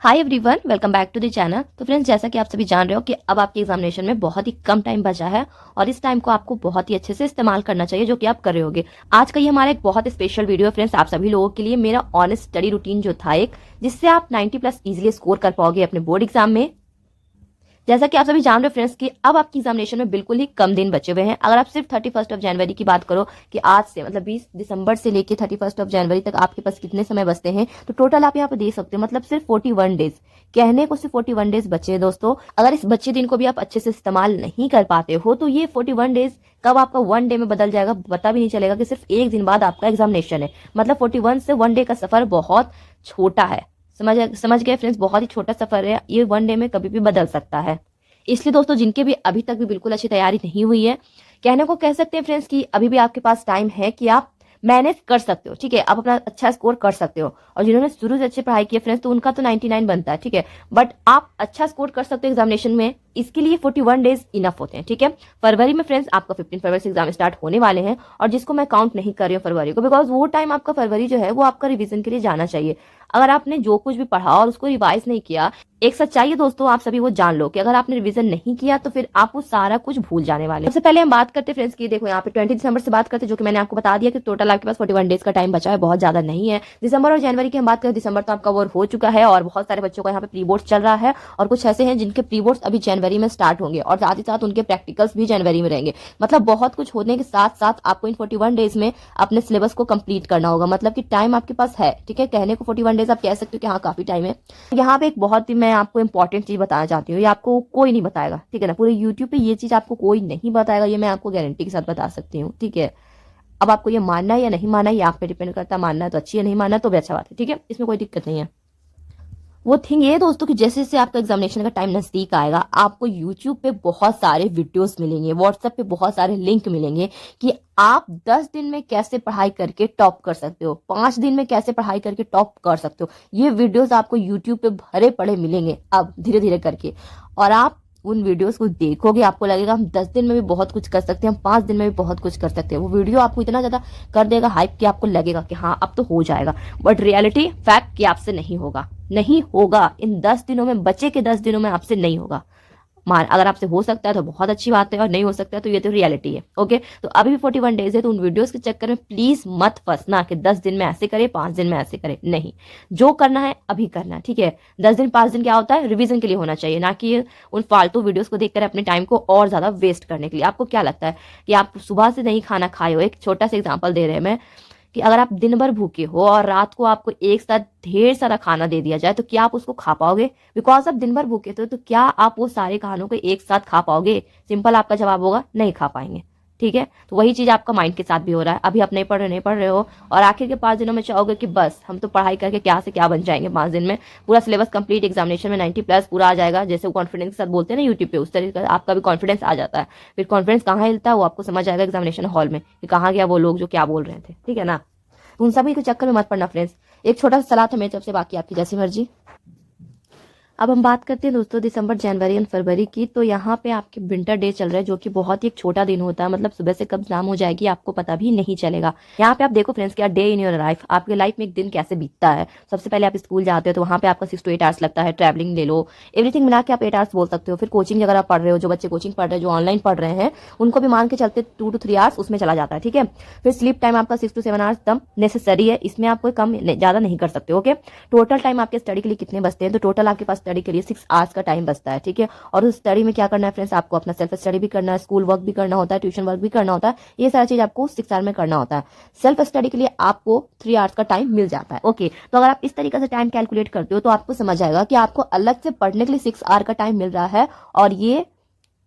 Hi everyone, welcome back to the channel. तो friends, जैसा कि आप सभी जान रहे हो कि अब आपके एग्जामिनेशन में बहुत ही कम टाइम बचा है और इस टाइम को आपको बहुत ही अच्छे से इस्तेमाल करना चाहिए, जो कि आप कर रहे होगे। आज का ये हमारा एक बहुत स्पेशल वीडियो है फ्रेंड्स, आप सभी लोगों के लिए। मेरा ऑनेस्ट स्टडी रूटीन जो था एक, जिससे आप 90+ इजीली स्कोर कर पाओगे अपने बोर्ड एग्जाम में। जैसा कि आप सभी जान रहे हो फ्रेंड्स कि अब आपकी एग्जामिनेशन में बिल्कुल ही कम दिन बचे हुए हैं। अगर आप सिर्फ 31 जनवरी की बात करो कि आज से मतलब 20 दिसंबर से लेके 31 जनवरी तक आपके पास कितने समय बचते हैं, तो टोटल आप यहाँ पे देख सकते हो, मतलब सिर्फ 41 डेज। कहने को सिर्फ 41 डेज बचे हैं दोस्तों। अगर इस बच्चे दिन को भी आप अच्छे से इस्तेमाल नहीं कर पाते हो तो ये 41 डेज कब आपका 1 डे में बदल जाएगा पता भी नहीं चलेगा कि सिर्फ एक दिन बाद आपका एग्जामिनेशन है। मतलब 41 से 1 डे का सफर बहुत छोटा है। समझ गए फ्रेंड्स, बहुत ही छोटा सफर है, ये 1 डे में कभी भी बदल सकता है। इसलिए दोस्तों, जिनके भी अभी तक भी बिल्कुल अच्छी तैयारी नहीं हुई है, कहने को कह सकते हैं फ्रेंड्स कि अभी भी आपके पास टाइम है कि आप मैनेज कर सकते हो। ठीक है, आप अपना अच्छा स्कोर कर सकते हो। और जिन्होंने शुरू से अच्छी पढ़ाई की है फ्रेंड्स, तो उनका तो 99 बनता है। ठीक है, बट आप अच्छा स्कोर कर सकते हो एग्जामिनेशन में, इसके लिए 41 डेज इनफ होते हैं। ठीक है, फरवरी में फ्रेंड्स आपका 15 फरवरी से एग्जाम स्टार्ट होने वाले हैं, और जिसको मैं काउंट नहीं कर रही हूँ फरवरी को, बिकॉज वो टाइम आपका फरवरी जो है वो आपका रिवीजन के लिए जाना चाहिए। अगर आपने जो कुछ भी पढ़ा और उसको रिवाइज नहीं किया, एक सच्चाई है दोस्तों, आप सभी वो जान लो कि अगर आपने रिवीजन नहीं किया तो फिर आप वो सारा कुछ भूल जाने वाले। सबसे पहले हम बात करते हैं फ्रेंड्स की, देखो यहाँ पे 20 दिसंबर से बात करते हैं, जो कि मैंने आपको बता दिया कि टोटल आपके पास 41 डेज का टाइम बचा है, बहुत ज्यादा नहीं है। दिसंबर और जनवरी की हम बात करें, दिसंबर तो आपका वोर हो चुका है और बहुत सारे बच्चों का यहाँ पे प्री बोर्ड चल रहा है, और कुछ ऐसे हैं जिनके प्री बोर्ड अभी जनवरी में स्टार्ट होंगे, और साथ ही साथ उनके प्रैक्टिकल्स भी जनवरी में रहेंगे। मतलब बहुत कुछ होने के साथ साथ आपको इन 41 डेज में अपने सिलेबस को कंप्लीट करना होगा। मतलब कि टाइम आपके पास है। ठीक है, कहने को 41 डेज आप कह सकते हो कि हाँ काफी टाइम है। यहाँ पे एक बहुत ही मैं आपको इंपॉर्टेंट चीज बताना चाहती हूँ, ये आपको कोई नहीं बताएगा। ठीक है ना, पूरे यूट्यूब पे ये चीज आपको कोई नहीं बताएगा, ये मैं आपको गारंटी के साथ बता सकती हूँ। ठीक है, अब आपको ये मानना है या नहीं मानना है, ये आप पे डिपेंड करता है। मानना है तो अच्छी है, नहीं मानना तो भी अच्छा बात है। ठीक है, इसमें कोई दिक्कत नहीं है। वो थिंग ये दोस्तों कि जैसे जैसे आपका एग्जामिनेशन का टाइम नजदीक आएगा, आपको यूट्यूब पे बहुत सारे वीडियोस मिलेंगे, व्हाट्सएप पे बहुत सारे लिंक मिलेंगे कि आप 10 दिन में कैसे पढ़ाई करके टॉप कर सकते हो, 5 दिन में कैसे पढ़ाई करके टॉप कर सकते हो। ये वीडियोस आपको यूट्यूब पे भरे पड़े मिलेंगे अब धीरे धीरे करके, और आप उन वीडियोस को देखोगे, आपको लगेगा हम 10 दिन में भी बहुत कुछ कर सकते हैं, हम 5 दिन में भी बहुत कुछ कर सकते हैं। वो वीडियो आपको इतना ज्यादा कर देगा हाइप कि आपको लगेगा कि हाँ अब तो हो जाएगा। बट रियलिटी फैक्ट कि आपसे नहीं होगा, नहीं होगा। इन 10 दिनों में, बचे के 10 दिनों में आपसे नहीं होगा। मान अगर आपसे हो सकता है तो बहुत अच्छी बात है, और नहीं हो सकता है तो ये तो रियलिटी है। ओके, तो अभी भी 41 डेज है, तो उन वीडियोस के चक्कर में प्लीज मत फंसना कि 10 दिन में ऐसे करे, 5 दिन में ऐसे करे। नहीं, जो करना है अभी करना है। ठीक है, 10 दिन 5 दिन क्या होता है, रिवीजन के लिए होना चाहिए, ना कि उन फालतू वीडियोस को देखकर अपने टाइम को और ज्यादा वेस्ट करने के लिए। आपको क्या लगता है कि आप सुबह से नहीं खाना खाए हो, एक छोटा सा एग्जाम्पल दे रहे हैं मैं, कि अगर आप दिन भर भूखे हो और रात को आपको एक साथ ढेर सारा खाना दे दिया जाए, तो क्या आप उसको खा पाओगे? बिकॉज आप दिन भर भूखे थे, तो क्या आप वो सारे खानों को एक साथ खा पाओगे? सिंपल आपका जवाब होगा नहीं खा पाएंगे। ठीक है, तो वही चीज आपका माइंड के साथ भी हो रहा है। अभी आप नहीं पढ़ रहे हो, और आखिर के 5 दिनों में चाहोगे कि बस हम तो पढ़ाई करके क्या से क्या बन जाएंगे, 5 दिन में पूरा सिलेबस कंप्लीट, एग्जामिनेशन में 90+ पूरा आ जाएगा, जैसे कॉन्फिडेंस के साथ बोलते हैं ना यूट्यूब पे, उस तरीके का आपका भी कॉन्फिडेंस आ जाता है। फिर कॉन्फिडेंस कहाँ हिलता है वो आपको समझ आएगा एग्जामिनेशन हॉल में, कि कहाँ गया वो लोग जो क्या बोल रहे थे। ठीक है ना, उन सभी के चक्कर में मत पड़ना फ्रेंड्स। एक छोटा सा सलाह था मेरी तरफ से, बाकी आपकी जैसी मर्जी। अब हम बात करते हैं दोस्तों दिसंबर, जनवरी एंड फरवरी की। तो यहाँ पे आपके विंटर डे चल रहा है, जो कि बहुत ही एक छोटा दिन होता है। मतलब सुबह से कब शाम हो जाएगी आपको पता भी नहीं चलेगा। यहाँ पे आप देखो फ्रेंड्स, क्या डे इन योर लाइफ, आपके लाइफ में एक दिन कैसे बीतता है। सबसे पहले आप स्कूल जाते हो तो वहाँ पे आपका 6 to 8 आवर्स लगता है, ट्रैवलिंग ले लो, एवरीथिंग मिला के आप 8 आवर्स बोल सकते हो। फिर कोचिंग अगर आप पढ़ रहे हो, जो बच्चे कोचिंग पढ़ रहे हैं, जो ऑनलाइन पढ़ रहे हैं, उनको भी मान के चलते 2 to 3 आवर्स उसमें चला जाता है। ठीक है, फिर स्लीप टाइम आपका 6 to 7 आवर्स तब नेसेसरी है, इसमें आप कोई कम ज्यादा नहीं कर सकते। ओके, टोटल टाइम आपके स्टडी के लिए कितने बचते हैं, तो टोटल आपके पास स्टडी के लिए 6 आवर्स का टाइम बचता है। ठीक है, और उस स्टडी में क्या करना है फ्रेंड्स, आपको अपना सेल्फ स्टडी भी करना है, स्कूल वर्क भी करना होता है, ट्यूशन वर्क भी करना होता है। ये सारा चीज आपको 6 आवर में करना होता है। सेल्फ स्टडी के लिए आपको 3 आवर्स का टाइम मिल जाता है। ओके, तो अगर आप इस तरीके से टाइम कैलकुलेट करते हो तो आपको समझ आएगा कि आपको अलग से पढ़ने के लिए 6 आवर का टाइम मिल रहा है, और ये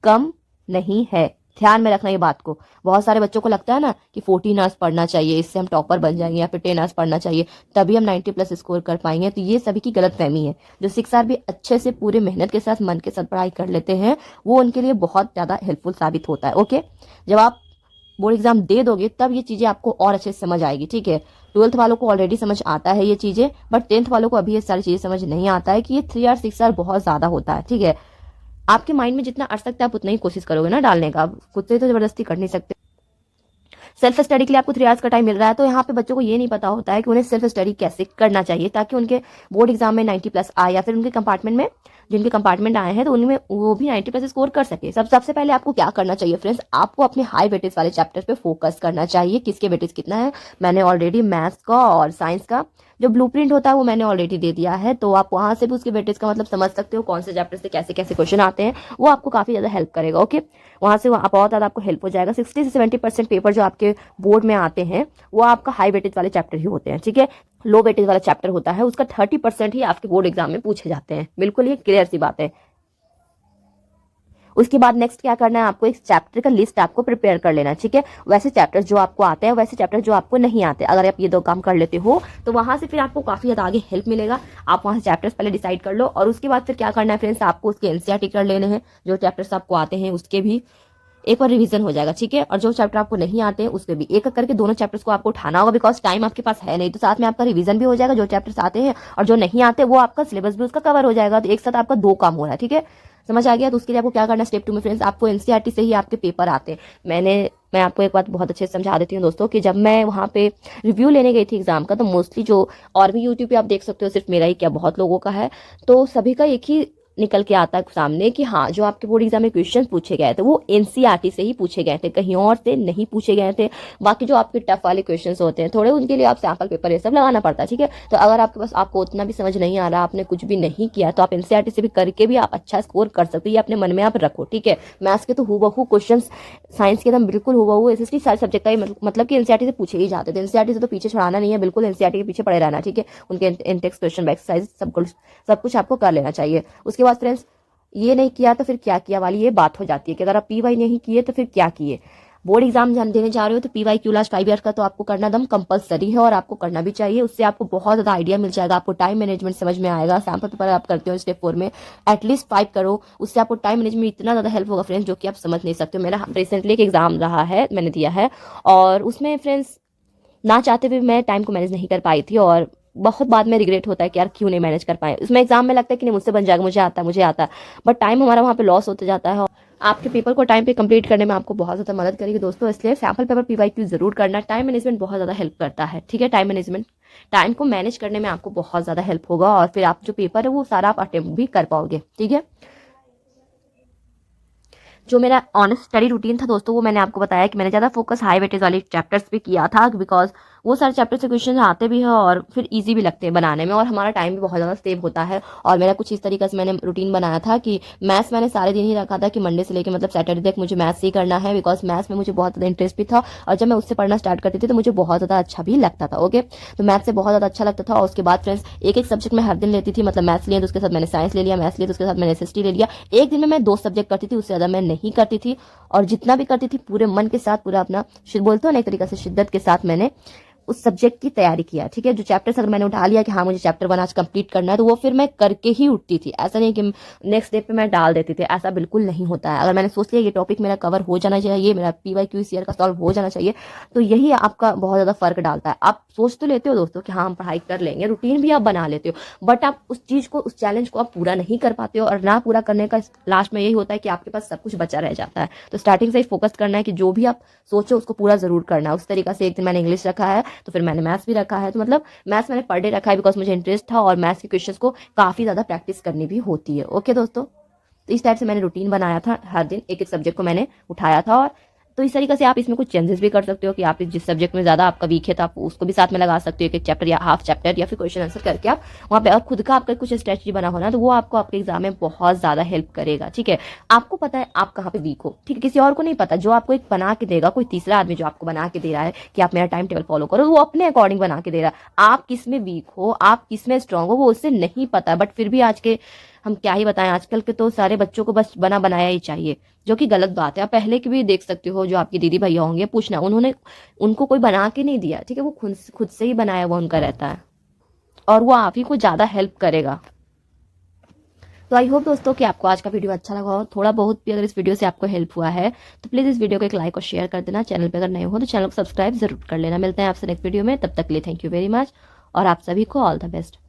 कम नहीं है। ध्यान में रखना ये बात को। बहुत सारे बच्चों को लगता है ना कि 14 आवर्स पढ़ना चाहिए, इससे हम टॉपर बन जाएंगे, या फिर 10 आवर्स पढ़ना चाहिए तभी हम 90+ स्कोर कर पाएंगे। तो ये सभी की गलत फहमी है। जो 6 आवर भी अच्छे से पूरे मेहनत के साथ, मन के साथ पढ़ाई कर लेते हैं, वो उनके लिए बहुत ज्यादा हेल्पफुल साबित होता है। ओके, जब आप बोर्ड एग्जाम दे दोगे तब ये चीजें आपको और अच्छे से समझ आएगी। ठीक है, 12th वालों को ऑलरेडी समझ आता है ये चीजें, बट 10th वालों को अभी ये सारी चीजें समझ नहीं आता है कि ये 3 आवर 6 आवर बहुत ज्यादा होता है। ठीक है, आपके माइंड में जितना अट सकता है आप उतना ही कोशिश करोगे ना डालने का, आप खुद से तो जबरदस्ती कर नहीं सकते। सेल्फ स्टडी के लिए आपको 3 आवर्स का टाइम मिल रहा है, तो यहाँ पे बच्चों को ये नहीं पता होता है कि उन्हें सेल्फ स्टडी कैसे करना चाहिए ताकि उनके बोर्ड एग्जाम में 90+ आए, या फिर उनके कंपार्टमेंट में जिनके कंपार्टमेंट आए हैं तो उनमें वो भी 90+ स्कोर कर सके। सबसे पहले आपको क्या करना चाहिए फ्रेंड्स, आपको अपने हाई वेटेज वाले चैप्टर्स पे फोकस करना चाहिए। किसके वेटेज कितना है, मैंने ऑलरेडी मैथ्स का और साइंस का जो ब्लूप्रिंट होता है वो मैंने ऑलरेडी दे दिया है, तो आप वहां से भी उसके वेटेज का मतलब समझ सकते हो कौन से चैप्टर से कैसे कैसे क्वेश्चन आते हैं, वो आपको काफी ज्यादा हेल्प करेगा। ओके, वहां से बहुत ज्यादा आपको हेल्प हो जाएगा। 60 से 70% पेपर जो आपके बोर्ड में आते हैं वो आपका हाई वेटेज वाले चैप्टर ही होते हैं, ठीक है। लो वेटेज वाला चैप्टर होता है उसका 30% ही आपके बोर्ड एग्जाम में पूछे जाते हैं, बिल्कुल ये क्लियर सी बात है। उसके बाद नेक्स्ट क्या करना है, आपको एक चैप्टर का लिस्ट आपको प्रिपेयर कर लेना है, ठीक है। वैसे चैप्टर्स जो आपको आते हैं, वैसे चैप्टर जो आपको नहीं आते, अगर आप ये 2 काम कर लेते हो तो वहां से फिर आपको काफी ज्यादा आगे हेल्प मिलेगा। आप वहां से चैप्टर्स पहले डिसाइड कर लो, और उसके बाद फिर क्या करना है फ्रेंड्स, आपको उसके एनसीईआरटी कर लेने हैं। जो चैप्टर्स आपको आते हैं उसके भी एक बार रिवीजन हो जाएगा, ठीक है। और जो चैप्टर आपको नहीं आते हैं उसके भी एक करके दोनों चैप्टर्स को आपको उठाना होगा, बिकॉज टाइम आपके पास है नहीं, तो साथ में आपका रिवीजन भी हो जाएगा। जो चैप्टर्स आते हैं और जो नहीं आते वो आपका सिलेबस भी उसका कवर हो जाएगा, तो एक साथ आपका 2 काम हो रहा है, ठीक है। समझ आ गया। तो उसके लिए आपको क्या करना है, स्टेप 2 में फ्रेंड्स आपको एनसीईआरटी से ही आपके पेपर आते हैं। मैं आपको एक बात बहुत अच्छे से समझा देती हूँ दोस्तों, कि जब मैं वहाँ पे रिव्यू लेने गई थी एग्जाम का, तो मोस्टली जो और भी यूट्यूब पे आप देख सकते हो, सिर्फ मेरा ही क्या बहुत लोगों का है, तो सभी का एक ही निकल के आता है सामने कि हाँ जो आपके बोर्ड एग्जाम में क्वेश्चन पूछे गए थे वो एनसीईआरटी से ही पूछे गए थे, कहीं और से नहीं पूछे गए थे। बाकी जो आपके टफ वाले क्वेश्चंस होते हैं थोड़े, उनके लिए आप सैंपल पेपर ये सब लगाना पड़ता है, ठीक है। तो अगर आपके पास आपको उतना भी समझ नहीं आ रहा, आपने कुछ भी नहीं किया, तो आप एनसीईआरटी से भी करके भी आप अच्छा स्कोर कर सकते हो, ये अपने मन में आप रखो, ठीक है। मैथ्स के तो हूबहू क्वेश्चन, साइंस के एकदम बिल्कुल हूबहू, एसएसटी सारे सब्जेक्ट का मतलब कि एनसीईआरटी से पूछे ही जाते थे। एनसीईआरटी से तो पीछे छुड़ाना नहीं है, बिल्कुल एनसीईआरटी के पीछे पड़े रहना, ठीक है। उनके इंटेक्स क्वेश्चन एक्सरसाइज सब कुछ आपको कर लेना चाहिए। उसके बाद फ्रेंड्स ये नहीं किया तो फिर क्या किया वाली ये बात हो जाती है कि अगर आप पीवाई नहीं किए तो फिर क्या किए। बोर्ड एग्जाम देने जा रहे हो तो पीवाई क्यू लास्ट 5 ईयर्स का तो आपको करना दम कंपलसरी है, और आपको करना भी चाहिए। उससे आपको बहुत ज्यादा आइडिया मिल जाएगा, आपको टाइम मैनेजमेंट समझ में आएगा। सैंपल पेपर आप करते हो स्टेप 4 में एटलीस्ट 5 करो, उससे आपको टाइम मैनेजमेंट इतना ज्यादा हेल्प होगा फ्रेंड्स, जो कि आप समझ नहीं सकते हो। मेरा रिसेंटली एक एग्जाम रहा है, मैंने दिया है, और उसमें फ्रेंड्स ना चाहते हुए मैं टाइम को मैनेज नहीं कर पाई थी, और बहुत बाद में रिग्रेट होता है कि यार क्यों नहीं मैनेज कर पाए। उसमें एग्जाम में लगता है कि नहीं मुझसे बन जाएगा, मुझे आता है, बट टाइम हमारा वहाँ पे लॉस होते जाता है। आपके पेपर को टाइम पे कंप्लीट करने में आपको बहुत ज़्यादा मदद करेगी दोस्तों, इसलिए सैंपल पेपर पीवाईक्यू जरूर करना। टाइम मैनेजमेंट बहुत ज़्यादा हेल्प करता है, ठीक है। टाइम मैनेजमेंट, टाइम को मैनेज करने में आपको बहुत ज़्यादा हेल्प होगा, और फिर आप जो पेपर है वो सारा आप अटेम्प्ट भी कर पाओगे, ठीक है। जो मेरा ऑनेस्ट स्टडी रूटीन था दोस्तों, वो मैंने आपको बताया कि मैंने ज़्यादा फोकस हाई वेटेज वाले चैप्टर्स पे किया था, बिकॉज वो सारे चैप्टर से क्वेश्चन आते भी हैं और फिर इजी भी लगते हैं बनाने में, और हमारा टाइम भी बहुत ज़्यादा सेव होता है। और मेरा कुछ इस तरीके से मैंने रूटीन बनाया था कि मैथ्स मैंने सारे दिन ही रखा था कि मंडे से लेकर मतलब सैटरडे तक मुझे मैथ्स ही करना है, बिकॉज मैथ्स में मुझे बहुत ज़्यादा इंटरेस्ट भी था, और जब मैं उससे पढ़ना स्टार्ट करती थी तो मुझे बहुत ज़्यादा अच्छा भी लगता था। ओके, तो मैथ्स से बहुत ज़्यादा अच्छा लगता था। और उसके बाद फ्रेंड्स एक सब्जेक्ट में हर दिन लेती थी, मतलब मैथ्स लिया तो उसके साथ मैंने साइंस ले लिया, मैथ्स लिया तो उसके साथ मैंने एसएसटी ले लिया। एक दिन में मैं 2 सब्जेक्ट करती थी, उससे ज़्यादा मैं नहीं करती थी, और जितना भी करती थी पूरे मन के साथ, पूरा अपना बोलते हो ना एक तरीके से शिद्दत के साथ मैंने उस सब्जेक्ट की तैयारी किया, ठीक है। जो चैप्टर्स अगर मैंने उठा लिया कि हाँ मुझे चैप्टर 1 आज कंप्लीट करना है, तो वो फिर मैं करके ही उठती थी। ऐसा नहीं कि नेक्स्ट डे पे मैं डाल देती थी, ऐसा बिल्कुल नहीं होता है। अगर मैंने सोच लिया ये टॉपिक मेरा कवर हो जाना चाहिए, मेरा पीवाईक्यू इस ईयर का सॉल्व हो जाना चाहिए, तो यही आपका बहुत ज्यादा फर्क डालता है। आप सोच तो लेते हो दोस्तों कि हाँ हम पढ़ाई कर लेंगे, रूटीन भी आप बना लेते हो, बट आप उस चीज को, उस चैलेंज को आप पूरा नहीं कर पाते हो, और ना पूरा करने का लास्ट में यही होता है कि आपके पास सब कुछ बचा रह जाता है। तो स्टार्टिंग से ही फोकस करना है कि जो भी आप सोचो उसको पूरा जरूर करना है। उस तरीके से एक दिन मैंने इंग्लिश रखा है, तो फिर मैंने मैथ्स भी रखा है, तो मतलब मैथ्स मैंने पर डे रखा है बिकॉज मुझे इंटरेस्ट था, और मैथ्स के क्वेश्चंस को काफी ज्यादा प्रैक्टिस करनी भी होती है। ओके दोस्तों, तो इस टाइप से मैंने रूटीन बनाया था, हर दिन एक सब्जेक्ट को मैंने उठाया था। और तो इस तरीके से आप इसमें कुछ चेंजेस भी कर सकते हो कि आप जिस सब्जेक्ट में ज्यादा आपका वीक है तो आप उसको भी साथ में लगा सकते हो, एक चैप्टर या हाफ चैप्टर, या फिर क्वेश्चन आंसर करके आप वहाँ पे, और खुद का आपका कुछ स्ट्रेटजी बना होना, तो वो आपको आपके एग्जाम में बहुत ज्यादा हेल्प करेगा, ठीक है। आपको पता है आप कहाँ पे वीक हो, ठीक है, किसी और को नहीं पता। जो आपको एक बना के देगा, कोई तीसरा आदमी जो आपको बना के दे रहा है कि आप मेरा टाइम टेबल फॉलो करो, वो अपने अकॉर्डिंग बना के दे रहा है। आप किस में वीक हो, आप किस में स्ट्रांग हो, वो उससे नहीं पता। बट फिर भी आज के हम क्या ही बताएं, आजकल के तो सारे बच्चों को बस बना बनाया ही चाहिए, जो कि गलत बात है। आप पहले की भी देख सकते हो, जो आपकी दीदी भैया होंगे, पूछना उनको कोई बना के नहीं दिया, ठीक है, वो खुद से ही बनाया हुआ उनका रहता है, और वो आप ही को ज्यादा हेल्प करेगा। तो आई होप दोस्तों कि आपको आज का वीडियो अच्छा लगा हो। थोड़ा बहुत भी अगर इस वीडियो से आपको हेल्प हुआ है तो प्लीज इस वीडियो को एक लाइक और शेयर कर देना। चैनल पे अगर नए हो तो चैनल को सब्सक्राइब जरूर कर लेना। मिलते हैं आपसे नेक्स्ट वीडियो में, तब तक के लिए थैंक यू वेरी मच, और आप सभी को ऑल द बेस्ट।